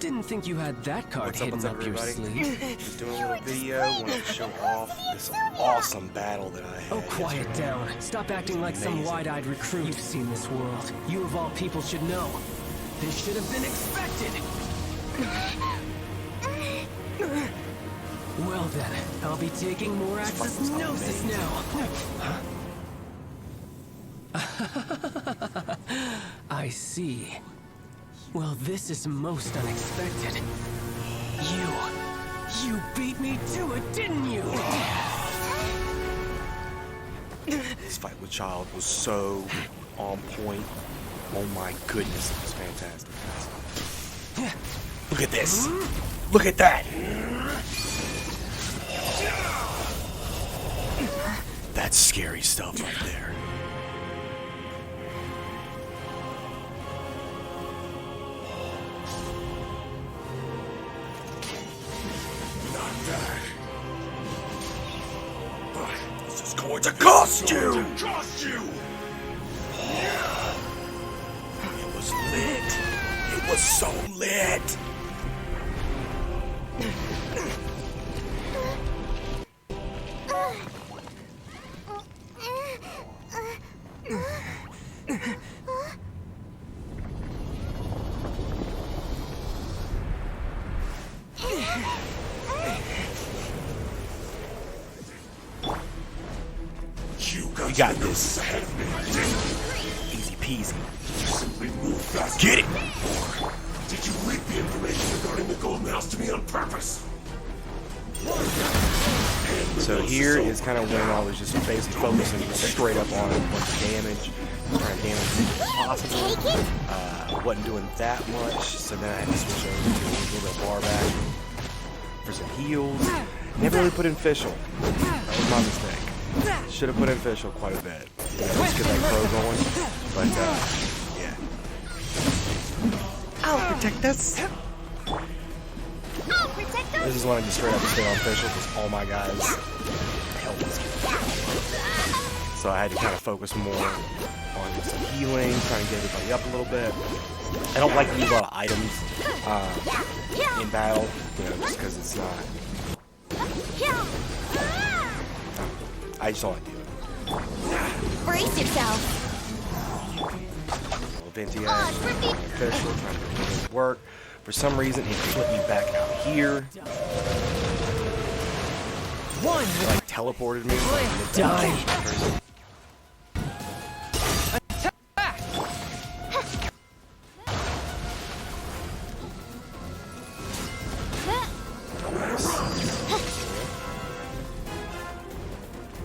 Didn't think you had that card hidden what's up, up your everybody? sleeve. Just doing a little video, wanted to show off this awesome battle that I had. Oh, quiet down. Stop acting like some wide-eyed recruit. You've seen this world. You of all people should know. This should have been expected. Well then, I'll be taking more access gnosis now. I see. Well, this is most unexpected. You beat me to it, didn't you? This fight with Childe was so on point. Oh my goodness, it was fantastic. Look at this. Look at that. That's scary stuff right there. This is going to cost you! It was lit. It was so lit. We got this. Easy peasy. Get it! Did you leak the information regarding the golden house to me on purpose? So here is kind of when I was just basically focusing straight up on what the damage, trying to damage as much as possible. Wasn't doing that much, so then I had to switch over to a little bit of bar back for some heals. Never really put in Fischl. That was my mistake. Should have put in Fischl quite a bit. Just get that crow going. But yeah. I'll protect us. This is when I just straight up stay on Fischl because all my guys help us. So I had to kind of focus more on some healing, trying to get everybody up a little bit. I don't like to use a lot of items in battle, just because it's not. I just don't like doing it. Brace yourself. Venti Fischl, trying to make it work. For some reason, it flipped me back out here. One! It, like, teleported me. Die!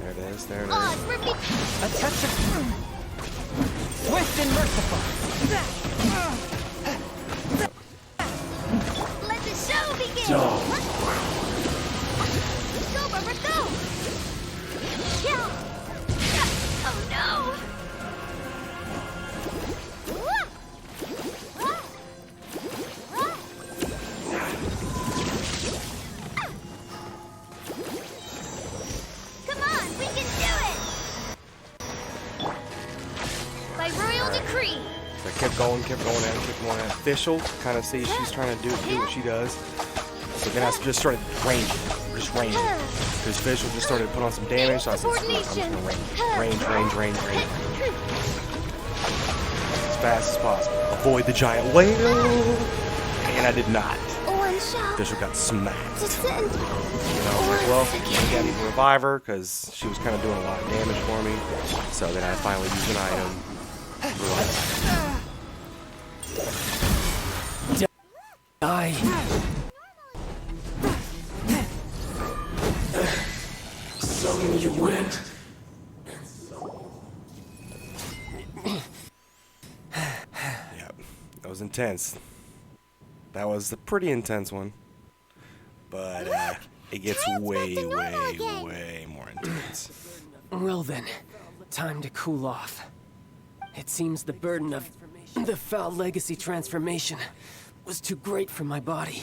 There it is, there it is. A touch of swift and merciful. Let the show begin. Go, Barbara, go. Yeah. Oh no. Come on, we can do it. By royal decree. So I kept going at it. Fischl, kind of see she's trying to do what she does. So then I just started ranging. Because Fischl just started to put on some damage, so I said, I'm just going to range. As fast as possible. Avoid the giant whale. And I did not. Fischl got smacked. I was like, well, I got to revive her, because she was kind of doing a lot of damage for me. So then I finally used an item. Die. So you went. Yep, that was intense. That was a pretty intense one. But it gets way more intense. Well then, time to cool off. It seems the burden of the foul legacy transformation was too great for my body.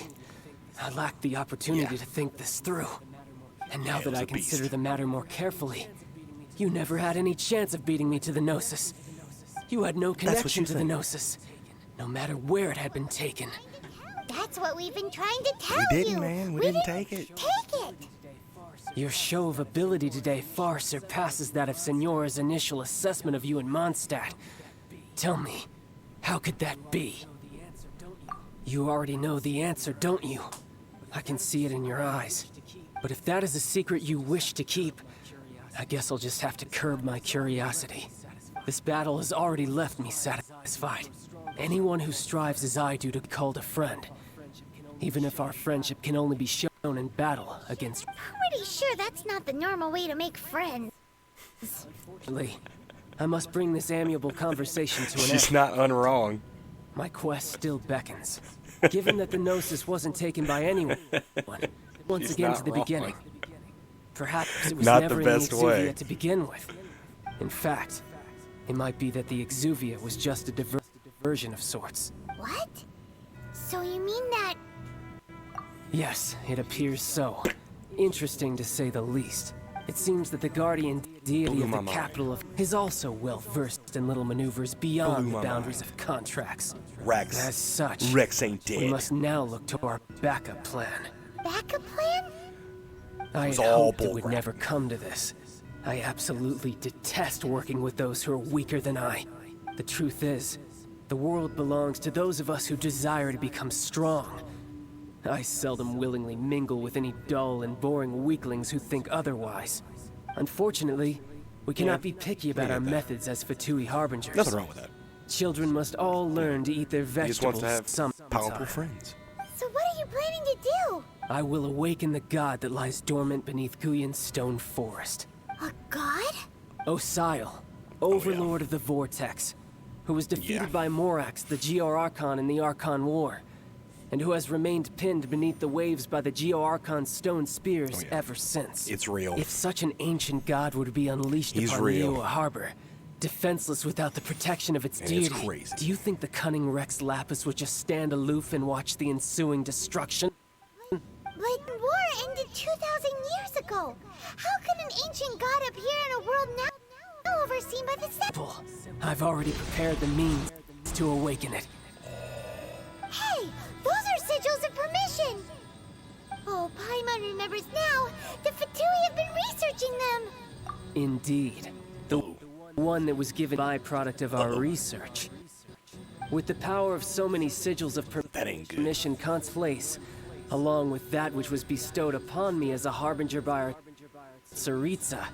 I lacked the opportunity to think this through. And now that I consider the matter more carefully, you never had any chance of beating me to the Gnosis. You had no connection to the Gnosis, no matter where it had been taken. That's what we've been trying to tell We you. didn't, man. We didn't take it. Take it. Your show of ability today far surpasses that of Senora's initial assessment of you in Mondstadt. Tell me, how could that be? You already know the answer, don't you? I can see it in your eyes. But if that is a secret you wish to keep, I guess I'll just have to curb my curiosity. This battle has already left me satisfied. Anyone who strives as I do to be called a friend, even if our friendship can only be shown in battle against... Pretty sure that's not the normal way to make friends. Lee, I must bring this amiable conversation to an end. She's not unwrong. My quest still beckons. Given that the Gnosis wasn't taken by anyone, once He's again not to the wrong. beginning. Perhaps it was Not never the in the best Exuvia way. to begin with. In fact, it might be that the Exuvia was just a diversion of sorts. What? So you mean that... Yes, it appears so. Interesting to say the least. It seems that the guardian deity Blew of my the mind. capital of is also well versed in little maneuvers beyond Blew the my boundaries mind. of contracts. Rex. As such, Rex ain't we dead. must now look to our backup plan. backup plan? I was had all hoped it would bullcrap. never come to this. I absolutely detest working with those who are weaker than I. The truth is, the world belongs to those of us who desire to become strong. I seldom willingly mingle with any dull and boring weaklings who think otherwise. Unfortunately, we cannot be picky about get our that. methods as Fatui Harbingers. Nothing wrong with that. Children must all learn to eat their He just vegetables wants to have powerful sometime. friends. So what are you planning to do? I will awaken the god that lies dormant beneath Guyon's stone forest. A god? Osial, overlord of the Vortex, who was defeated Yeah. by Morax, the Geo-Archon in the Archon War, and who has remained pinned beneath the waves by the Geo-Archon's stone spears yeah. ever since. It's real. If such an ancient god were to be unleashed He's upon real. Liyue Harbor, defenseless without the protection of its And it's deity, crazy. do you think the cunning Rex Lapis would just stand aloof and watch the ensuing destruction? But war ended 2,000 years ago. How could an ancient god appear in a world now overseen by the Simple. I've already prepared the means to awaken it. Hey, those are sigils of permission. Oh, Paimon remembers now. The Fatui have been researching them. Indeed. The one that was given byproduct of our research. With the power of so many sigils of That ain't good. permission place, along with that which was bestowed upon me as a harbinger by our Tsaritsa,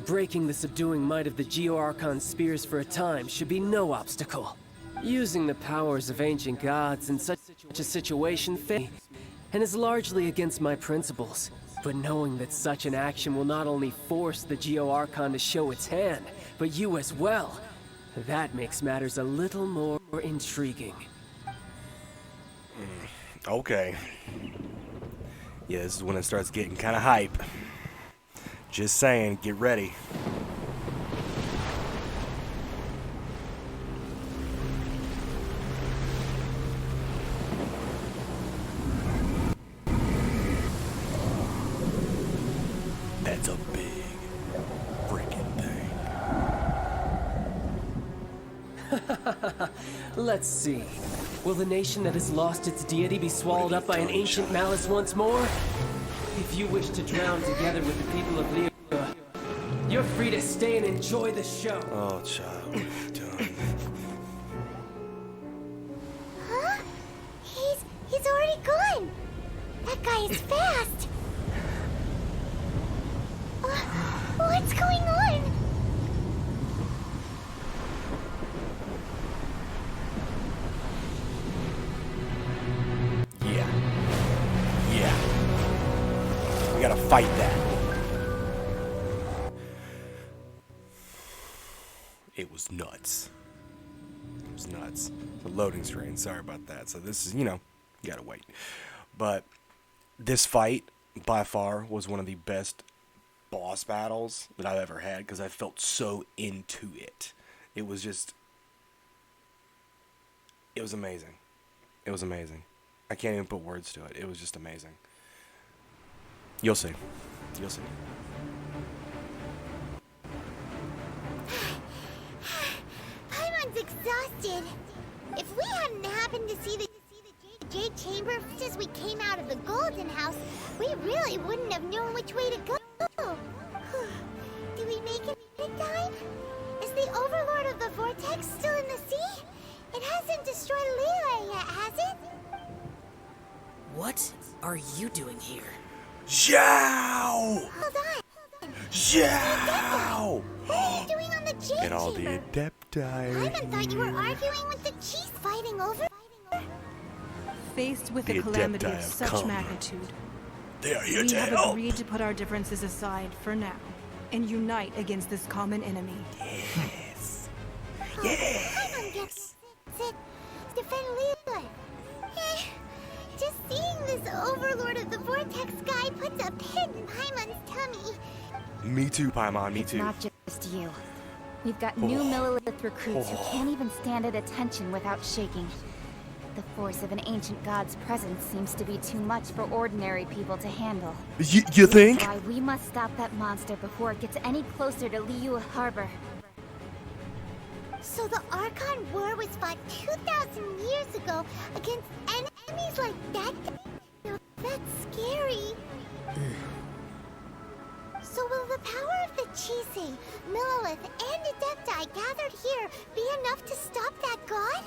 breaking the subduing might of the Geo-Archon spears for a time should be no obstacle. Using the powers of ancient gods in such a situation and is largely against my principles. But knowing that such an action will not only force the Geo-Archon to show its hand, but you as well, that makes matters a little more intriguing. Okay. Yeah, this is when it starts getting kind of hype. Just saying, get ready. That's a big freaking thing. Let's see. Will the nation that has lost its deity be swallowed up by an ancient malice once more? If you wish to drown together with the people of Liyue, you're free to stay and enjoy the show. Oh, child, what have you done? Huh? He's already gone. That guy is fast. What's going on? Yeah. Yeah. We gotta fight that. It was nuts. It was nuts. The loading screen, sorry about that. So this is, you gotta wait. But this fight, by far, was one of the best boss battles that I've ever had because I felt so into it. It was just... It was amazing. It was amazing. I can't even put words to it. It was just amazing. You'll see. You'll see. Paimon's exhausted. If we hadn't happened to see the Jade Chamber as we came out of the Golden House, we really wouldn't have known which way to go. Do we make it in time? Is the Overlord of the Vortex still in the sea? It hasn't destroyed Liyue yet, has it? What are you doing here? Zhao! Hold on. Zhao! What are you doing on the Jade Get all the Chamber? Adepti. Paimon thought you were arguing with the chiefs fighting over. Faced with The a calamity Adepti of have such come. magnitude, They are here we to have help. agreed to put our differences aside for now and unite against this common enemy. Yes. Paimon gets it. Defend Liyue. Just seeing this Overlord of the Vortex guy puts a pit in Paimon's tummy. Me too, Paimon, me It's too. not just you. We've got new Millilith recruits who can't even stand at attention without shaking. The force of an ancient god's presence seems to be too much for ordinary people to handle. You think? That's why we must stop that monster before it gets any closer to Liyue Harbor. So the Archon War was fought 2,000 years ago against enemies like that? No, that's scary. So will the power of the Chisei, Millilith, and Adepti gathered here be enough to stop that god?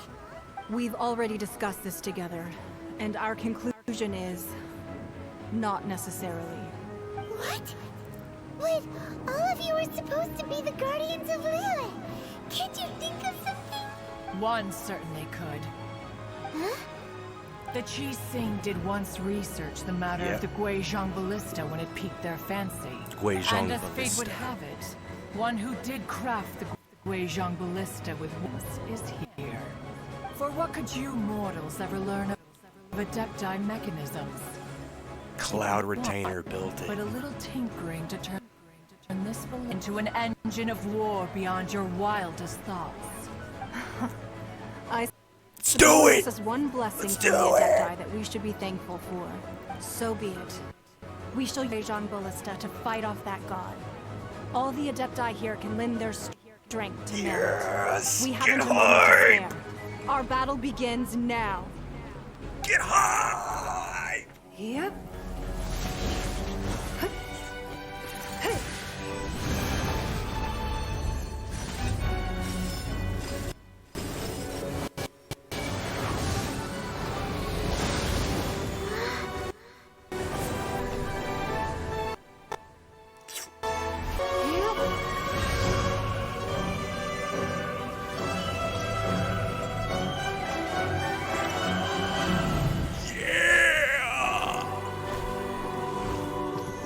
We've already discussed this together, and our conclusion is not necessarily. What? But all of you are supposed to be the guardians of Liyue. Can't you think of something? One certainly could. Huh? The Qixing did once research the matter Yeah. of the Guizhong ballista when it piqued their fancy. Guizhong And as fate ballista. would have it, one who did craft the Guizhong ballista with us is here. For what could you mortals ever learn of Adepti mechanisms? Cloud Retainer built But it. a little tinkering to turn this ballista into an engine of war beyond your wildest thoughts. Let's do This it! is one blessing Let's from do the it! Adepti that we should be thankful for. So be it. We shall use Guizhong Ballista to fight off that god. All the Adepti here can lend their strength to merit. Yes! We Get haven't a moment to hard! spare. Our battle begins now. Get high! Yep. Yeah!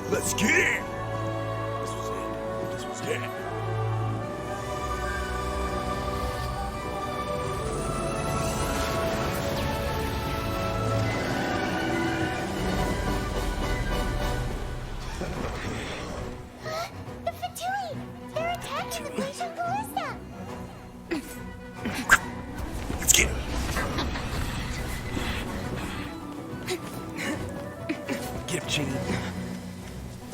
Let's get it! This was it. This was it. The Fatui! They're attacking the Guizhong Ballista! Let's get it. Get him, Chingy.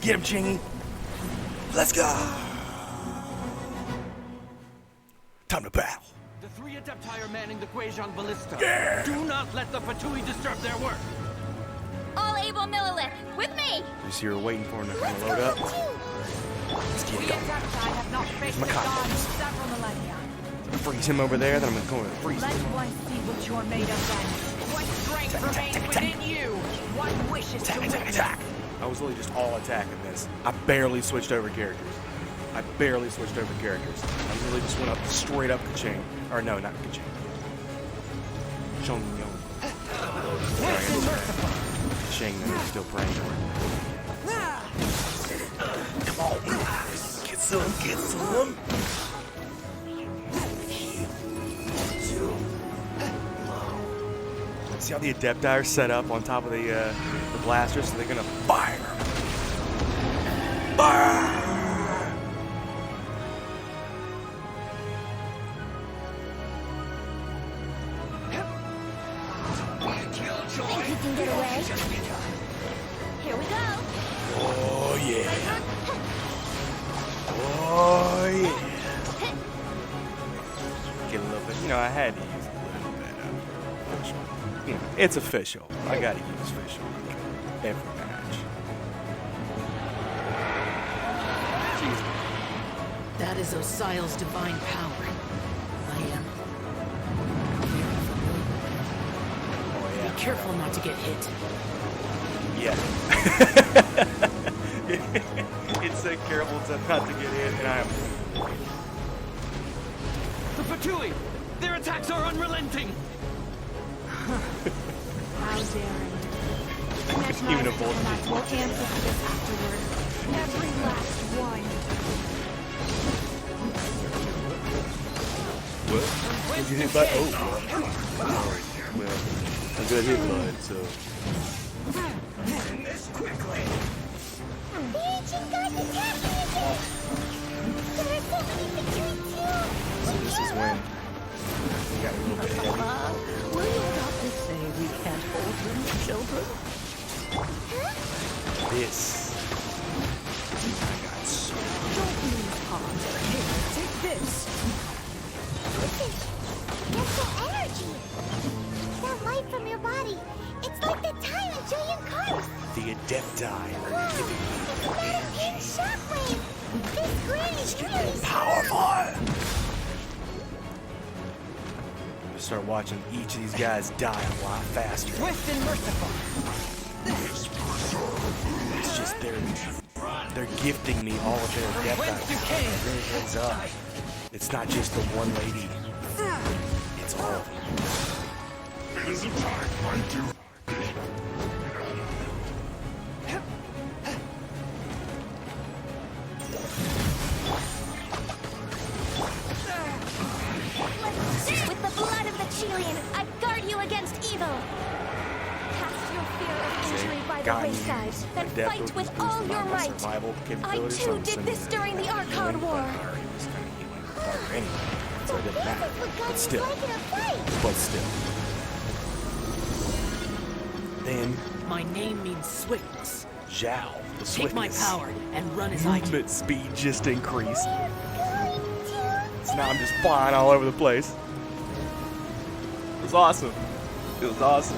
Get him, Chingy. Let's go. Time to battle. The three Adepti are manning the Guizhong ballista. Yeah. Do not let the Fatui disturb their work. All able Millilith, with me! Just here waiting for him to kind of load up. Let's get The it going. Adepti have not faced my a god in confidence. several millennia. Freeze him over there, then I'm going to freeze Let him. one see what you're made of then. What strength remains within you? What wishes to witness? Attack! I was literally just all attacking this. I barely switched over characters. I literally just went up straight up Kaching. Or no, not Kaching. Chong Yong. Kaching, then I'm still praying for it. Come on, get some, get some. See how the Adepti are set up on top of the blaster, so they're gonna fire. Fire! Think you can get away? Here we go! Oh yeah! Oh yeah! Get a little bit, I had to use a little bit of you know, it's official. I gotta use official every match. That is Osial's divine power. I am. Oh yeah. Be careful not to get hit. Yeah. It said careful not to get in, and I am. The Fatui! Their attacks are unrelenting! How dare you? Even a bullet. We'll answer for this afterward. Every last one. What? Did you hit by? Oh, well, a good hit, bud. So. This quickly. The ancient gods attacking again! There are so many between two! So this is when we got a little bit heavy. Were you about to say we can't hold them, children? This. I got so. Don't lose heart. Here, take this. Listen, get the energy! That light from your body, it's like the time in Julian Cars! The Adepti are giving me That pink shockwave! This green is really powerful. Start watching each of these guys die a lot faster. Swift and merciful. It's just they're gifting me all of their Adepti. Heads up. It's not just the one lady. It's all of them. It is a time, my dear. With the blood of the Chilean, I guard you against evil! Cast your fear of injury by the wayside, then fight with all your might! I too did this during the Archon War! So it didn't matter. But still. Then My name means swiftness. Zhao, the Take my swiftness. power and run as I do. Movement speed just increased. So now I'm just flying all over the place. It was awesome. It was awesome.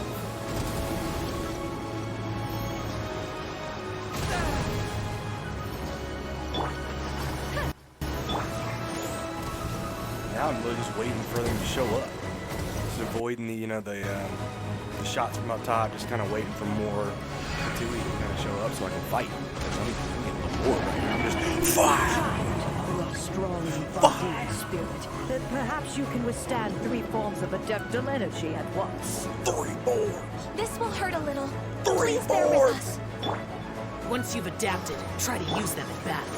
Now I'm really just waiting for them to show up. Just avoiding the, the shots from up top, just kind of waiting for more Fatui to kind of show up so I can fight. Because I'm getting a little bored right now. I'm just fight. You are strong in body and spirit. Then perhaps you can withstand 3 forms of adeptal energy at once. 3 more. This will hurt a little. 3 Please bear more. with us. Once you've adapted, try to use them in battle.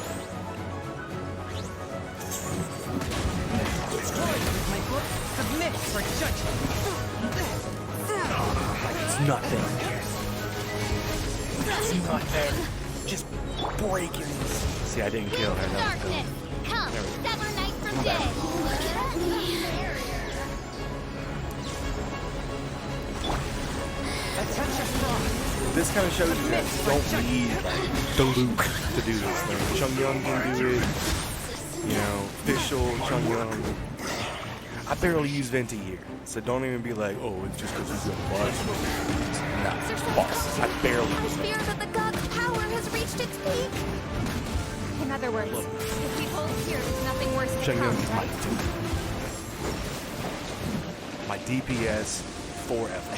My book, submit for judgment. It's nothing. It's nothing. Just breaking. See, I didn't kill her. Darkness, come, sever night from day. A touch of frost. This kind of shows you that you don't need the Luke to do this thing. Chung-Young can do it. Official Chung-Young. I barely use Venti here, so don't even be like, oh, it's just because he's a boss. No, boss. I barely I use fear Venti. that the god's power has reached its peak. In other words, if we hold here, there's nothing worse to Chung-Young come, is my right? dude. My DPS forever.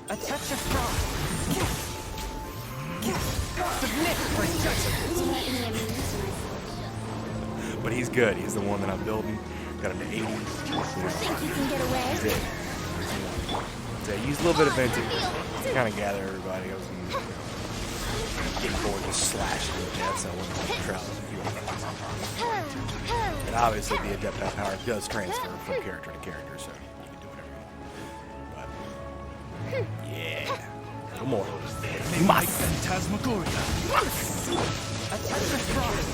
A touch of frost. Submit for judgment. But he's good. He's the one that I'm building. Got him to 80. Think you can get away? He's it. So use a little bit of Venti. Kind of gather everybody. I was getting bored just slashing to death, so I wasn't going to travel. And obviously the Adepti power does transfer from character to character, so you can do whatever you want. But yeah. A little more. My phantasmagoria. A touch of frost.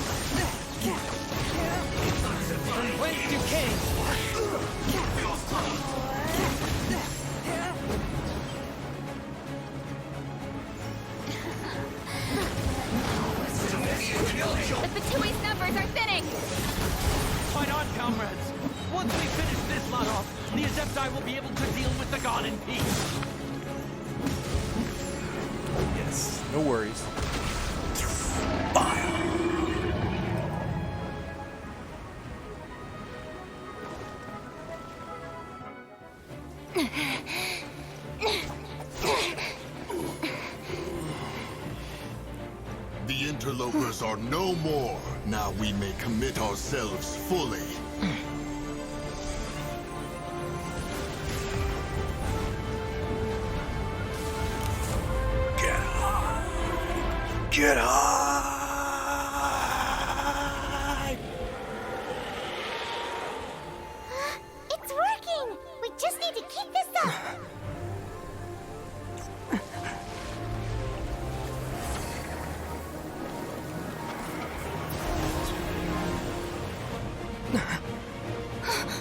From whence you came. The Fatui's numbers are thinning! Fight on, comrades. Once we finish this lot off, the Adepti will be able to deal with the god in peace. Yes, no worries. The interlopers are no more. Now we may commit ourselves fully. Get high! Get high! It's working! We just need to keep this up!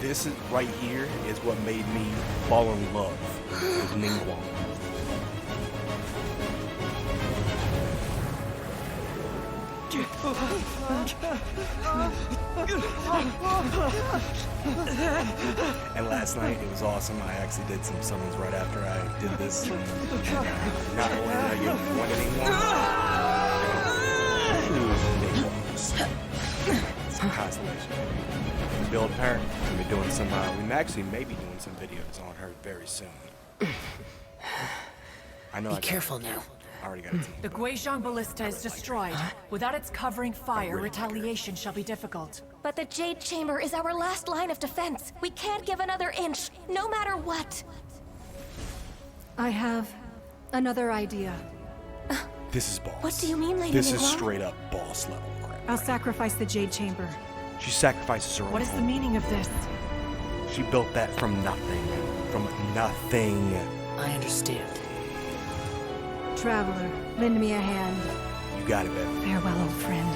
This is right here is what made me fall in love with Ningguang. And last night it was awesome. I actually did some summons right after I did this. And, not only did I get one Ningguang, it's a constellation. Build her. We'll be doing some. We actually may be doing some videos on her very soon. I know. Be careful now. I already got a team. The Guizhong Ballista is destroyed. Without its covering fire, retaliation shall be difficult. But the Jade Chamber is our last line of defense. We can't give another inch, no matter what. I have another idea. This is boss. What do you mean, Lady This is Ningguang? straight up boss level crap. I'll sacrifice the Jade Chamber. She sacrifices her own What is the home. meaning of this? She built that from nothing. From nothing. I understand. Traveler, lend me a hand. You got it, baby. Farewell, old friend.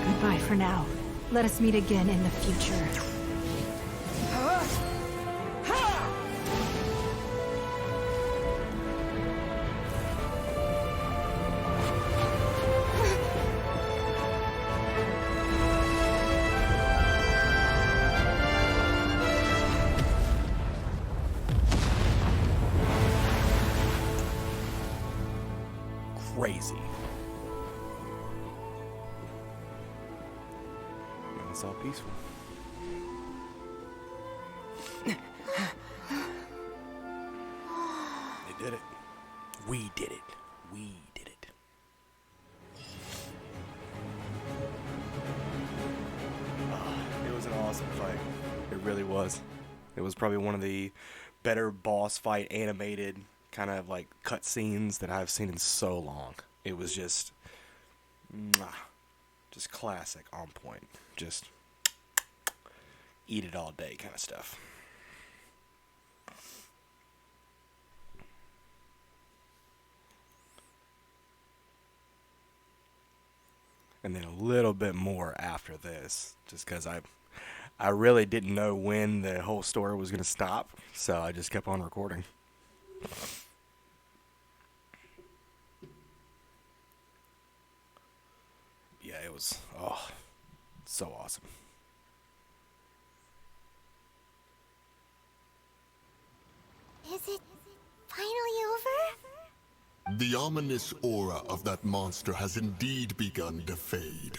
Goodbye for now. Let us meet again in the future. Crazy. And it's all peaceful. They did it. We did it. We did it. It was an awesome fight. It really was. It was probably one of the better boss fight animated kind of like cutscenes that I've seen in so long. It was just classic, on point. Just eat it all day kind of stuff. And then a little bit more after this, just because I really didn't know when the whole story was going to stop, so I just kept on recording. Yeah, it was, so awesome. Is it finally over? The ominous aura of that monster has indeed begun to fade.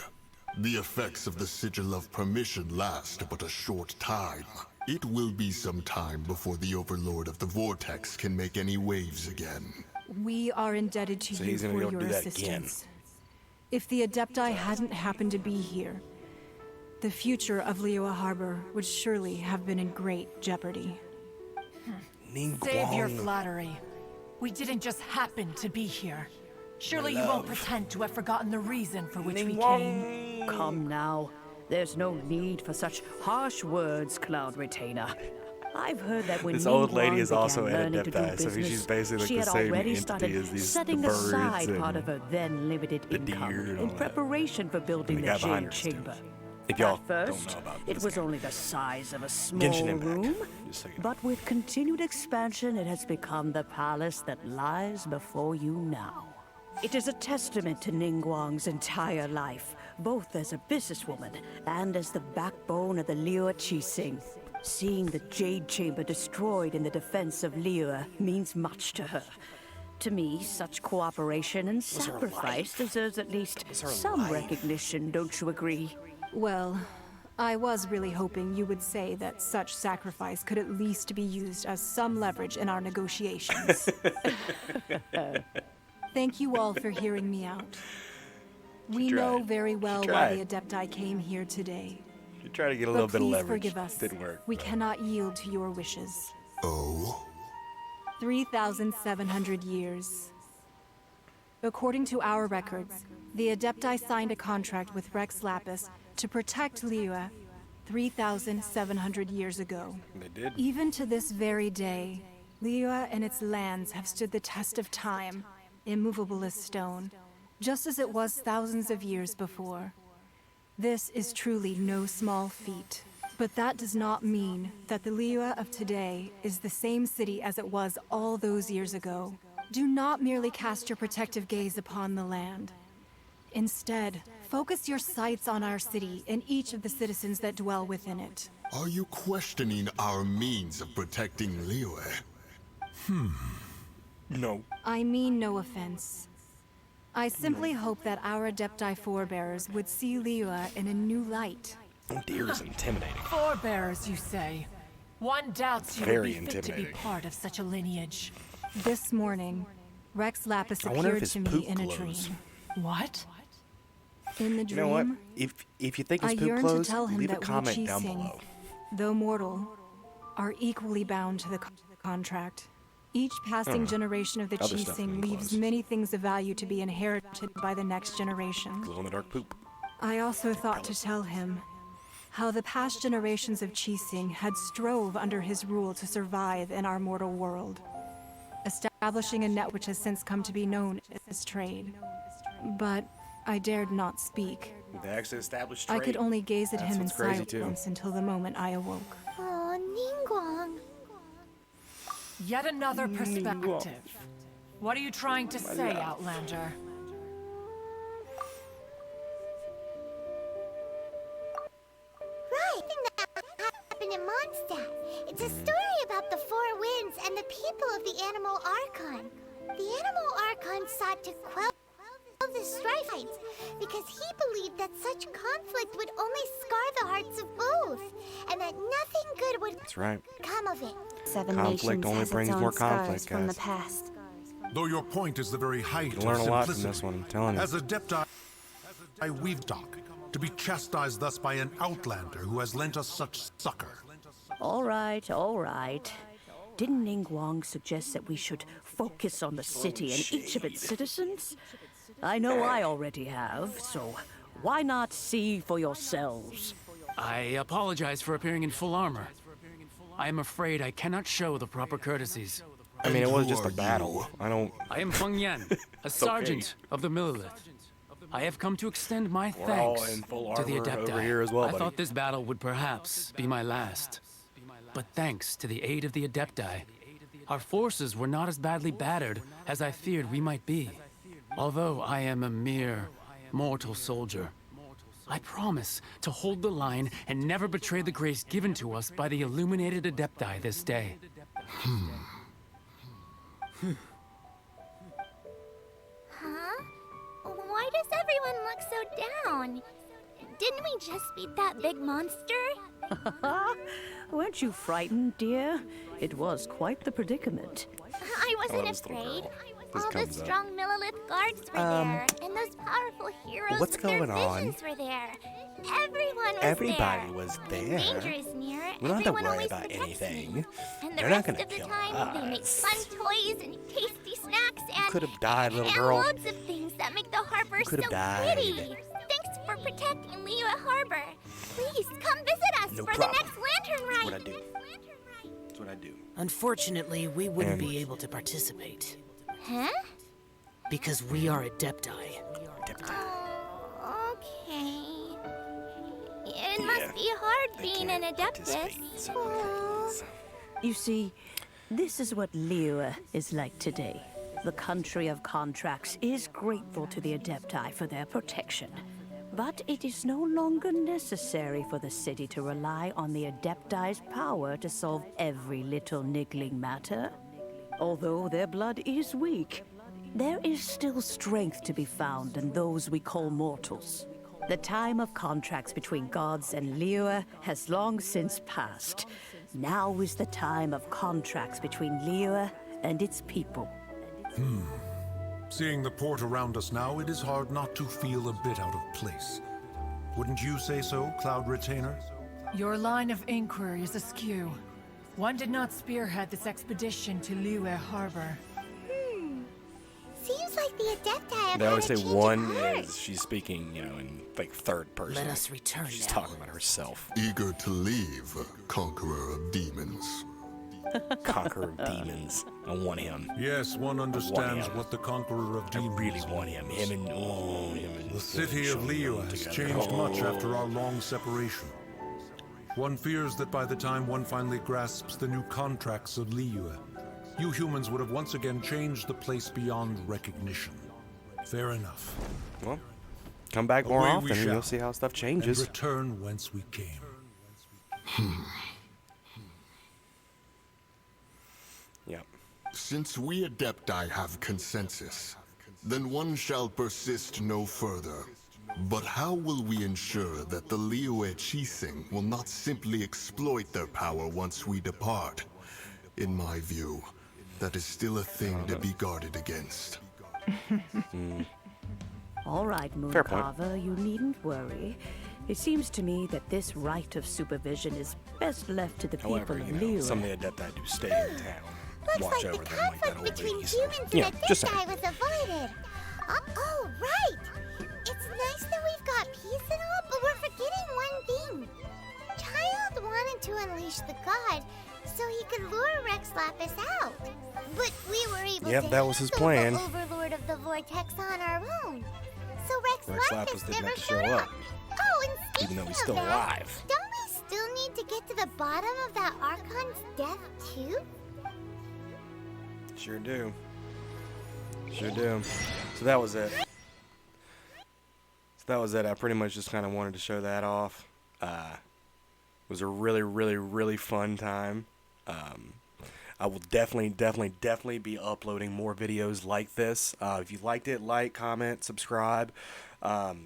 The effects of the Sigil of Permission last but a short time. It will be some time before the Overlord of the Vortex can make any waves again. We are indebted to So you he's gonna for be able your to do that again. assistance. If the Adepti hadn't happened to be here, the future of Liyue Harbor would surely have been in great jeopardy. Save your flattery. We didn't just happen to be here. Surely you won't pretend to have forgotten the reason for which we came. Come now. There's no need for such harsh words, Cloud Retainer. I've heard that when This old Ningguang lady is began also an learning to do Adepti, so business, she's basically like she the had same already entity started as these setting the birds aside part and of her then limited the income deer and in all that. preparation for building And the the guy behind Jade her is too. Chamber. If y'all At first, don't know about it this was game. only the size of a small Genshin Impact. room, Just so you know. but with continued expansion, it has become the palace that lies before you now. It is a testament to Ningguang's entire life, both as a businesswoman and as the backbone of the Liyue Qixing. Seeing the Jade Chamber destroyed in the defense of Liyue means much to her. To me, such cooperation and sacrifice deserves at least some recognition, don't you agree? Well, I was really hoping you would say that such sacrifice could at least be used as some leverage in our negotiations. Thank you all for hearing me out. We know very well why the Adepti came here today. You try to get a little bit of leverage. Please forgive us. Didn't work. We cannot yield to your wishes. Oh? 3,700 years. According to our records, the Adepti signed a contract with Rex Lapis to protect Liyue 3,700 years ago. They did. Even to this very day, Liyue and its lands have stood the test of time, immovable as stone, just as it was thousands of years before. This is truly no small feat. But that does not mean that the Liyue of today is the same city as it was all those years ago. Do not merely cast your protective gaze upon the land. Instead, focus your sights on our city and each of the citizens that dwell within it. Are you questioning our means of protecting Liyue? No. I mean no offense. I simply hope that our Adepti forebears would see Liyue in a new light. Deer is intimidating. Forebearers, you say? One doubts you would Very be fit to be intimidating. part of such a lineage. This morning, Rex Lapis I wonder if appeared his to me poop in a glows. dream. What? In the You dream, know what? If you think I his poop yearn clothes, to tell him leave a that we comment down Qixing, below. though mortal, are equally bound to the contract. Each passing generation of the Other stuff in Qixing the leaves clothes. many things of value to be inherited by the next generation. Glow in the dark poop. I also thought to tell him how the past generations of Qixing had strove under his rule to survive in our mortal world, establishing a net which has since come to be known as trade. But I dared not speak. They actually established I trade. could only gaze at That's him in what's crazy, silence too. until the moment I awoke. Oh, Ningguang. Yet another perspective. What are you trying to say, Outlander? Right, that happened in Mondstadt. It's a story about the Four Winds and the people of the Animal Archon. The Animal Archon sought to quell the strife because he believed that such conflict would only scar the hearts of both, and that nothing good would That's right. come of it. Seven Conflict Nations only has brings its own more scars conflict, from the guys. past. Though your point is the very height You'll learn of a lot from simplicity. this one, I'm telling you. As Adepti, we've stock to be chastised thus by an outlander who has lent us such succor. All right, all right. Didn't Ningguang suggest that we should focus on the city and each of its citizens? I know I already have, so why not see for yourselves? I apologize for appearing in full armor. I am afraid I cannot show the proper courtesies. I mean, it And was who just a are battle. I don't. I am Feng Yan, a sergeant of the Millelith. I have come to extend my We're all thanks in full to the armor Adepti. over here as well, I buddy. thought this battle would perhaps be my last. But thanks to the aid of the Adepti, our forces were not as badly battered as I feared we might be. Although I am a mere mortal soldier, I promise to hold the line and never betray the grace given to us by the illuminated Adepti this day. Huh? Why does everyone look so down? Didn't we just beat that big monster? Weren't you frightened, dear? It was quite the predicament. I wasn't this little afraid. girl. This All the comes up. strong Millelith guards were there, and those powerful heroes what's with their going on? visions were there. Everyone was Everybody there. was When there. danger is near, We don't have to everyone worry always about protects anything. me. And the They're not rest gonna of the kill time, they make us. fun toys and tasty snacks and could have died, little and girl. loads of things that make the harbor so could have died. pretty. Thanks for protecting Liyue Harbor. Please come visit us No for problem. the next lantern That's ride. what I do. That's what I do. Unfortunately, we wouldn't And- be able to participate. Huh? Because we are Adepti. Oh, okay. It must be hard being an participate in Adeptus. certain things. You see, this is what Liyue is like today. The country of contracts is grateful to the Adepti for their protection. But it is no longer necessary for the city to rely on the Adepti's power to solve every little niggling matter. Although their blood is weak, there is still strength to be found in those we call mortals. The time of contracts between gods and Liyue has long since passed. Now is the time of contracts between Liyue and its people. Seeing the port around us now, it is hard not to feel a bit out of place. Wouldn't you say so, Cloud Retainer? Your line of inquiry is askew. One did not spearhead this expedition to Liyue Harbor. Seems like the Adepti have They always say had a change of one heart. is she's speaking, you know, in like third person. Let us return She's now. talking about herself. Eager to leave, conqueror of demons. Conqueror of demons. I want him. Yes, one understands him. what the Conqueror of I Demons really want him. means. Him and The city of Showdown Liyue has together. changed much Oh. after our long separation. One fears that by the time one finally grasps the new contracts of Liyue, you humans would have once again changed the place beyond recognition. Fair enough. Well, come back more Away we often and shall, you'll see how stuff And changes. return whence we came. Yep. Since we Adepti have consensus, then one shall persist no further. But how will we ensure that the Liyue Chising will not simply exploit their power once we depart? In my view, that is still a thing to be guarded against. All right, Fair point. Mooncarver, you needn't worry. It seems to me that this right of supervision is best left to the people However, of you know, Liyue. some of the Adepti do stay in town. Looks Watch like over the them like that conflict old between lady. humans Yeah, and just Adepti saying. was avoided. Oh, right! It's nice that we've got peace and all, but we're forgetting one thing. Childe wanted to unleash the god so he could lure Rex Lapis out. But we were able Yep, to that was his handle plan. the Overlord of the Vortex on our own. So Rex Rex Lapis Lapis didn't never have to show showed up. up. Oh, and speaking Even though he's of still that, alive. don't we still need to get to the bottom of that Archon's death too? Sure do. Sure do. So that was it. I pretty much just kind of wanted to show that off. It was a really, really, really fun time. I will definitely be uploading more videos like this. If you liked it, like, comment, subscribe. Got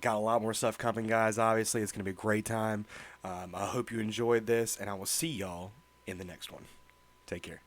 a lot more stuff coming, guys. Obviously, it's going to be a great time. I hope you enjoyed this, and I will see y'all in the next one. Take care.